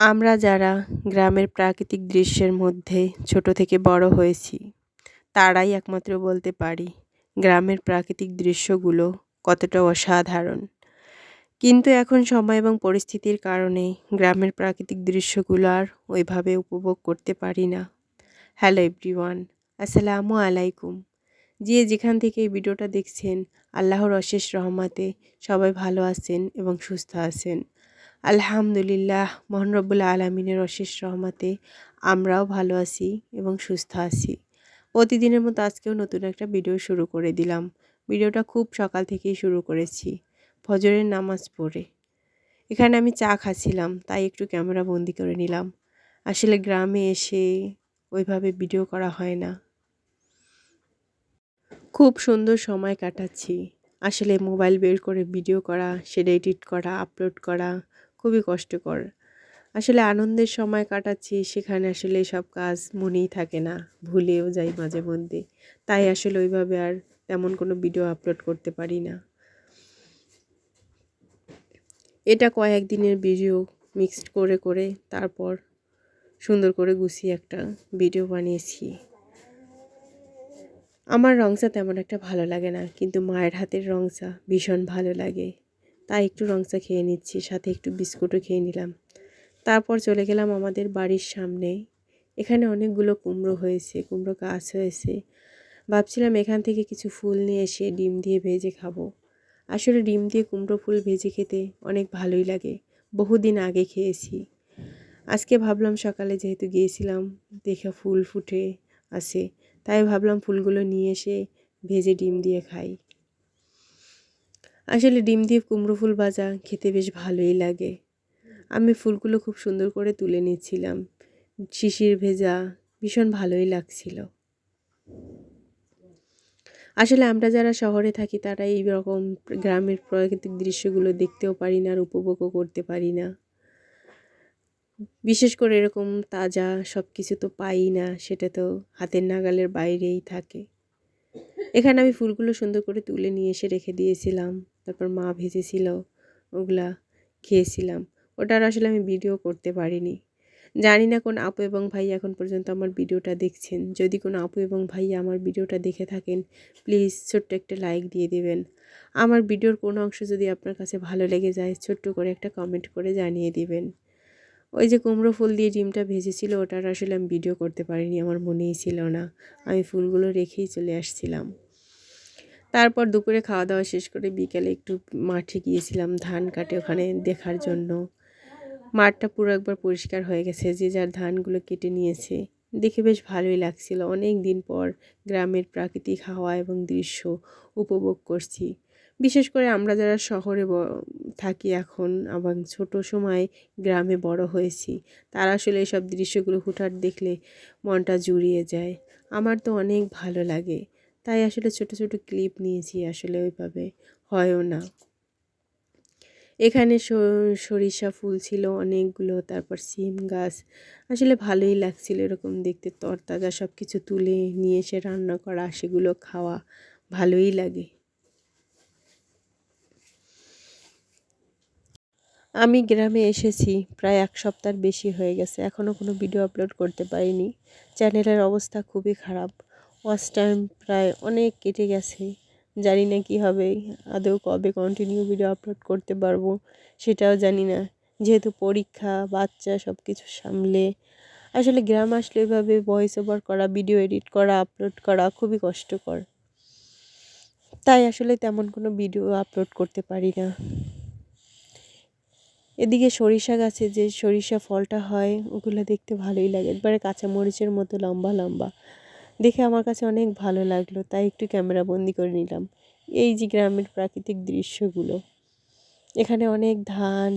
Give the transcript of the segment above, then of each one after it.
আমরা যারা গ্রামের প্রাকৃতিক দৃশ্যের মধ্যে ছোট থেকে বড় হয়েছি তারাই একমাত্র বলতে পারি গ্রামের প্রাকৃতিক দৃশ্যগুলো কতটা অসাধারণ। কিন্তু এখন সময় এবং পরিস্থিতির কারণে গ্রামের প্রাকৃতিক দৃশ্যগুলো আর ওইভাবে উপভোগ করতে পারি না। হ্যালো এভরিওয়ান, আসসালামু আলাইকুম। যে যেখান থেকে এই ভিডিওটা দেখছেন, আল্লাহর অশেষ রহমতে সবাই ভালো আছেন এবং সুস্থ আছেন। আলহামদুলিল্লাহ, মহান রব্বুল আলমিনের অশেষ রহমতে আমরাও ভালো আছি এবং সুস্থ আছি। প্রতিদিনের মতো আজকেও নতুন একটা ভিডিও শুরু করে দিলাম। ভিডিওটা খুব সকাল থেকেই শুরু করেছি, ফজরের নামাজ পড়ে। এখানে আমি চা খাচ্ছিলাম, তাই একটু ক্যামেরা বন্দি করে নিলাম। আসলে গ্রামে এসে ওইভাবে ভিডিও করা হয় না। খুব সুন্দর সময় কাটাচ্ছি। আসলে মোবাইল বের করে ভিডিও করা, সেটা এডিট করা, আপলোড করা খুবই কষ্টকর। আসলে আনন্দের সময় কাটাচ্ছি, সেখানে আসলে সব কাজ মনেই থাকে না, ভুলেও যাই মাঝে মধ্যে। তাই আসলে ওইভাবে আর তেমন কোনো ভিডিও আপলোড করতে পারি না। এটা কয়েকদিনের ভিডিও মিক্সড করে করে তারপর সুন্দর করে গুছিয়ে একটা ভিডিও বানিয়েছি। আমার রংচা তেমন একটা ভালো লাগে না, কিন্তু মায়ের হাতের রংচা ভীষণ ভালো লাগে। তাই একটু রংচা খেয়ে নিচ্ছি, সাথে একটু বিস্কুটও খেয়ে নিলাম। তারপর চলে গেলাম আমাদের বাড়ির সামনে। এখানে অনেকগুলো কুমড়ো হয়েছে, কুমড়ো গাছ হয়েছে। ভাবছিলাম এখান থেকে কিছু ফুল নিয়ে এসে ডিম দিয়ে ভেজে খাবো। আসলে ডিম দিয়ে কুমড়ো ফুল ভেজে খেতে অনেক ভালোই লাগে, বহুদিন আগে খেয়েছি। আজকে ভাবলাম সকালে যেহেতু গিয়েছিলাম, দেখে ফুল ফুটে আছে, তাই ভাবলাম ফুলগুলো নিয়ে এসে ভেজে ডিম দিয়ে খাই। আসলে ডিম দিয়ে কুমড়ো ফুল ভাজা খেতে বেশ ভালোই লাগে। আমি ফুলগুলো খুব সুন্দর করে তুলে নিচ্ছিলাম, শিশির ভেজা, ভীষণ ভালোই লাগছিল। আসলে আমরা যারা শহরে থাকি তারা এই রকম গ্রামের প্রাকৃতিক দৃশ্যগুলো দেখতেও পারি না আর উপভোগও করতে পারি না। বিশেষ করে এরকম তাজা সব কিছু তো পাই না, সেটা তো হাতের নাগালের বাইরেই থাকে। এখানে আমি ফুলগুলো সুন্দর করে তুলে নিয়ে এসে রেখে দিয়েছিলাম, তারপর মা ভেজেছিল, ওগুলা খেয়েছিলাম। ওটার আসলে আমি ভিডিও করতে পারিনি। জানি না কোন আপু এবং ভাই এখন পর্যন্ত আমার ভিডিওটা দেখছেন। যদি কোনো আপু এবং ভাই আমার ভিডিওটা দেখে থাকেন, প্লিজ ছোট্ট একটা লাইক দিয়ে দেবেন। আমার ভিডিওর কোনো অংশ যদি আপনার কাছে ভালো লেগে যায়, ছোট্ট করে একটা কমেন্ট করে জানিয়ে দিবেন। ওই যে কুমড়ো ফুল দিয়ে ডিমটা ভেজেছিল, ওটার আসলে আমি ভিডিও করতে পারিনি, আমার মনেই ছিল না। আমি ফুলগুলো রেখেই চলে আসছিলাম। তারপর দুপুরে খাওয়া দাওয়া শেষ করে বিকেলে একটু মাঠে গিয়েছিলাম ধান কাটে ওখানে দেখার জন্য। মাঠটা পুরো একবার পরিষ্কার হয়ে গেছে, যে যার ধানগুলো কেটে নিয়েছে। দেখে বেশ ভালোই লাগছিল। অনেক দিন পর গ্রামের প্রাকৃতিক হাওয়া এবং দৃশ্য উপভোগ করছি। বিশেষ করে আমরা যারা শহরে থাকি এখন এবং ছোট সময় গ্রামে বড় হয়েছি, তারা আসলে এসব দৃশ্যগুলো হুটহাট দেখলে মনটা জুড়িয়ে যায়। আমার তো অনেক ভালো লাগে, তাই আসলে ছোট ছোট ক্লিপ নিয়েছি। আসলে ওইভাবে হয়ও না। এখানে সরিষা ফুল ছিল অনেকগুলো, তারপর সিম গাছ। আসলে ভালোই লাগছিল এরকম দেখতে, তরতাজা সব কিছু তুলে নিয়ে এসে রান্না করা, সেগুলো খাওয়া ভালোই লাগে। আমি গ্রামে এসেছি প্রায় 1 সপ্তাহ বেশি হয়ে গেছে, এখনও কোনো ভিডিও আপলোড করতে পারিনি। চ্যানেলের অবস্থা খুবই খারাপ, ওয়াচ টাইম প্রায় অনেক কেটে গেছে। জানি না কী হবে, আদৌ কবে কন্টিনিউ ভিডিও আপলোড করতে পারবো সেটাও জানি না, যেহেতু পরীক্ষা, বাচ্চা সব কিছু সামলে। আসলে গ্রাম আসলে এভাবে ভয়েস ওভার করা, ভিডিও এডিট করা, আপলোড করা খুবই কষ্টকর। তাই আসলে তেমন কোনো ভিডিও আপলোড করতে পারি না। এদিকে সরিষা গাছে যে সরিষা ফলটা হয়, ওগুলো দেখতে ভালোই লাগে, একবারে কাঁচা মরিচের মতো লম্বা লম্বা। দেখে আমার কাছে অনেক ভালো লাগলো, তাই একটু ক্যামেরা বন্দি করে নিলাম। এই যে গ্রামের প্রাকৃতিক দৃশ্যগুলো, এখানে অনেক ধান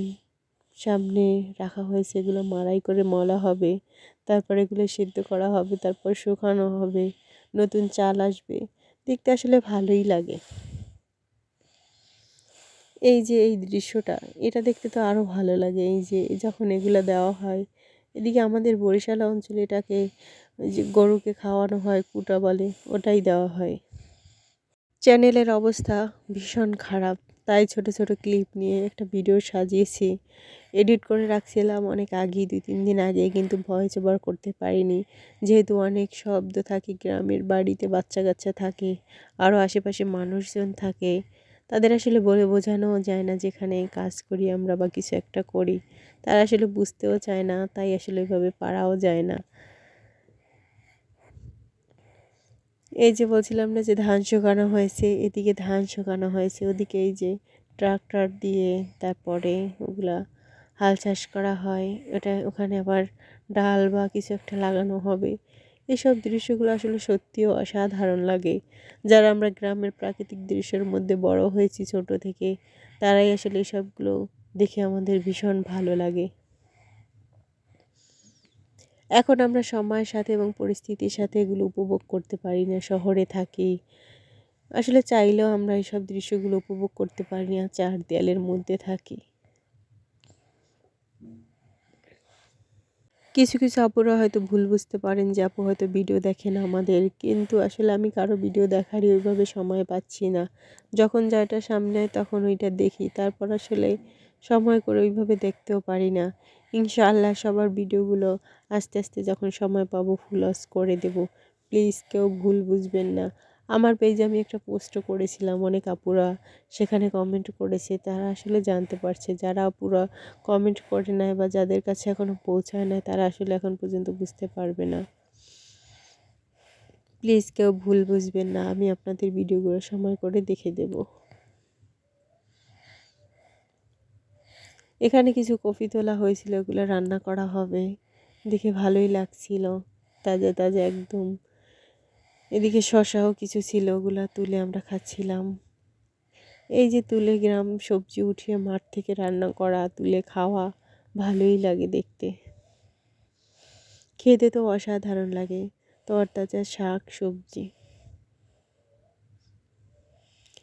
সামনে রাখা হয়েছে, এগুলো মাড়াই করে মলা হবে, তারপর এগুলো সিদ্ধ করা হবে, তারপর শুকানো হবে, নতুন চাল আসবে। দেখতে আসলে ভালোই লাগে। এই যে এই দৃশ্যটা, এটা দেখতে তো আরও ভালো লাগে। এই যে যখন এগুলো দেওয়া হয়, এদিকে আমাদের বরিশাল অঞ্চলে এটাকে যে গরুকে খাওয়ানো হয়, কুটা বলে, ওটাই দেওয়া হয়। চ্যানেলের অবস্থা ভীষণ খারাপ, তাই ছোট ছোট ক্লিপ নিয়ে একটা ভিডিও সাজিয়েছি। এডিট করে রাখছিলাম অনেক আগেই, 2-3 দিন আগে, কিন্তু ভয়েস ওভার করতে পারিনি। যেহেতু অনেক শব্দ থাকে, গ্রামের বাড়িতে বাচ্চা কাচ্চা থাকে, আরও আশেপাশে মানুষজন থাকে, তাদের আসলে বলে বোঝানোও যায় না। যেখানে কাজ করি আমরা বা কিছু একটা করি, তারা আসলে বুঝতেও চায় না, তাই আসলে ওইভাবে পারাও যায় না। এই যে বলছিলাম না যে ধান শুকানো হয়েছে, এদিকে ধান শুকানো হয়েছে, ওদিকে এই যে ট্রাক্টর দিয়ে তারপরে ওগুলা হাল চাষ করা হয়, ওখানে আবার ডাল বা কিছু একটা লাগানো হবে। এসব দৃশ্যগুলো আসলে সত্যিও অসাধারণ লাগে। যারা আমরা গ্রামের প্রাকৃতিক দৃশ্যের মধ্যে বড় হয়েছি ছোট থেকে, তারাই আসলে এসবগুলো দেখে আমাদের ভীষণ ভালো লাগে। এখন আমরা সময়ের সাথে এবং পরিস্থিতির সাথে এগুলো উপভোগ করতে পারি না, শহরে থাকি। আসলে চাইলেও আমরা এইসব দৃশ্যগুলো উপভোগ করতে পারি না, চার দেয়ালের মধ্যে থাকি। কিছু কিছু আপুরা হয়তো ভুল বুঝতে পারেন যে আপু হয়তো ভিডিও দেখেন আমাদের, কিন্তু আসলে আমি কারো ভিডিও দেখারই ওইভাবে সময় পাচ্ছি না। যখন যেটা সামনে হয় তখন ওইটা দেখি, তারপর আসলে সময় করে ওইভাবে দেখতেও পারি না। ইনশাআল্লাহ সবার ভিডিওগুলো আস্তে আস্তে যখন সময় পাবো ফুল ওয়াচ করে দেব। প্লিজ কেউ ভুল বুঝবেন না। আমার পেজে আমি একটা পোস্টও করেছিলাম, অনেক আপুরা সেখানে কমেন্ট করেছে, তারা আসলে জানতে পারছে। যারা আপুরা কমেন্ট করে নাই বা যাদের কাছে এখনও পৌঁছায় নাই, তারা আসলে এখন পর্যন্ত বুঝতে পারবে না। প্লিজ কেউ ভুল বুঝবেন না, আমি আপনাদের ভিডিওগুলো সময় করে দেখে দেব। এখানে কিছু কফি তোলা হয়েছিল, ওগুলো রান্না করা হবে, দেখে ভালোই লাগছিল, তাজা তাজা একদম। এদিকে শসাও কিছু ছিল, ওগুলা তুলে আমরা খাচ্ছিলাম। এই যে তুলে গ্রাম সবজি উঠিয়ে মাঠ থেকে রান্না করা, তুলে খাওয়া, ভালোই লাগে দেখতে। খেতে তো অসাধারণ লাগে, তরতাজা শাক সবজি।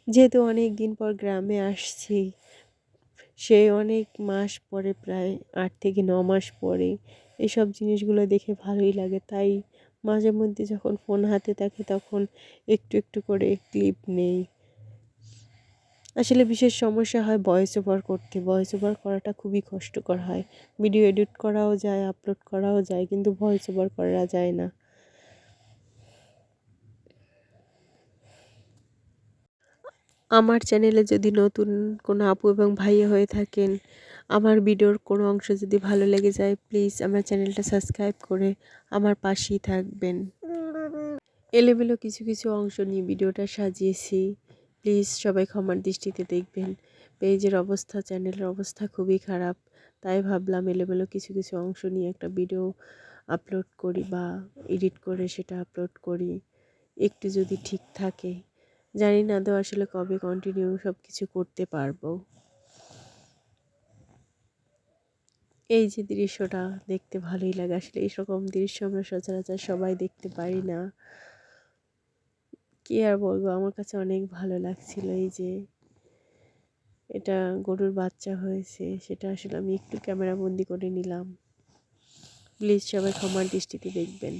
যেহেতু অনেক দিন পর গ্রামে আসছি, সেই অনেক মাস পরে, প্রায় 8 থেকে 9 মাস পরে, এসব জিনিসগুলো দেখে ভালোই লাগে। তাই মাঝে মধ্যে যখন ফোন হাতে থাকে তখন একটু একটু করে ক্লিপ নেই। আসলে বিশেষ সমস্যা হয় ভয়েস ওভার করতে, ভয়েস ওভার করাটা খুবই কষ্টকর হয়। ভিডিও এডিট করাও যায়, আপলোড করাও যায়, কিন্তু ভয়েস ওভার করা যায় না। আমার চ্যানেলে যদি নতুন কোনো আপু এবং ভাইয়া হয়ে থাকেন, আমার ভিডিওর কোনো অংশ যদি ভালো লেগে যায়, প্লিজ আমার চ্যানেলটা সাবস্ক্রাইব করে আমার পাশেই থাকবেন। এলোমেলো কিছু কিছু অংশ নিয়ে ভিডিওটা সাজিয়েছি, প্লিজ সবাই ক্ষমার দৃষ্টিতে দেখবেন। পেজের অবস্থা, চ্যানেলের অবস্থা খুবই খারাপ, তাই ভাবলাম এলোমেলো কিছু কিছু অংশ নিয়ে একটা ভিডিও আপলোড করি বা এডিট করে সেটা আপলোড করি, একটু যদি ঠিক থাকে। জানি না তো আসলে কবে কন্টিনিউ সব কিছু করতে পারবো। এই যে দৃশ্যটা দেখতে ভালোই লাগে, আসলে এইরকম দৃশ্য আমরা সচরাচর সবাই দেখতে পারি না। কি আর বলবো, আমার কাছে অনেক ভালো লাগছিল। এই যে এটা গরুর বাচ্চা হয়েছে, সেটা আসলে আমি একটু ক্যামেরা বন্দি করে নিলাম। প্লিজ সবাই ক্ষমার দৃষ্টিতে দেখবেন।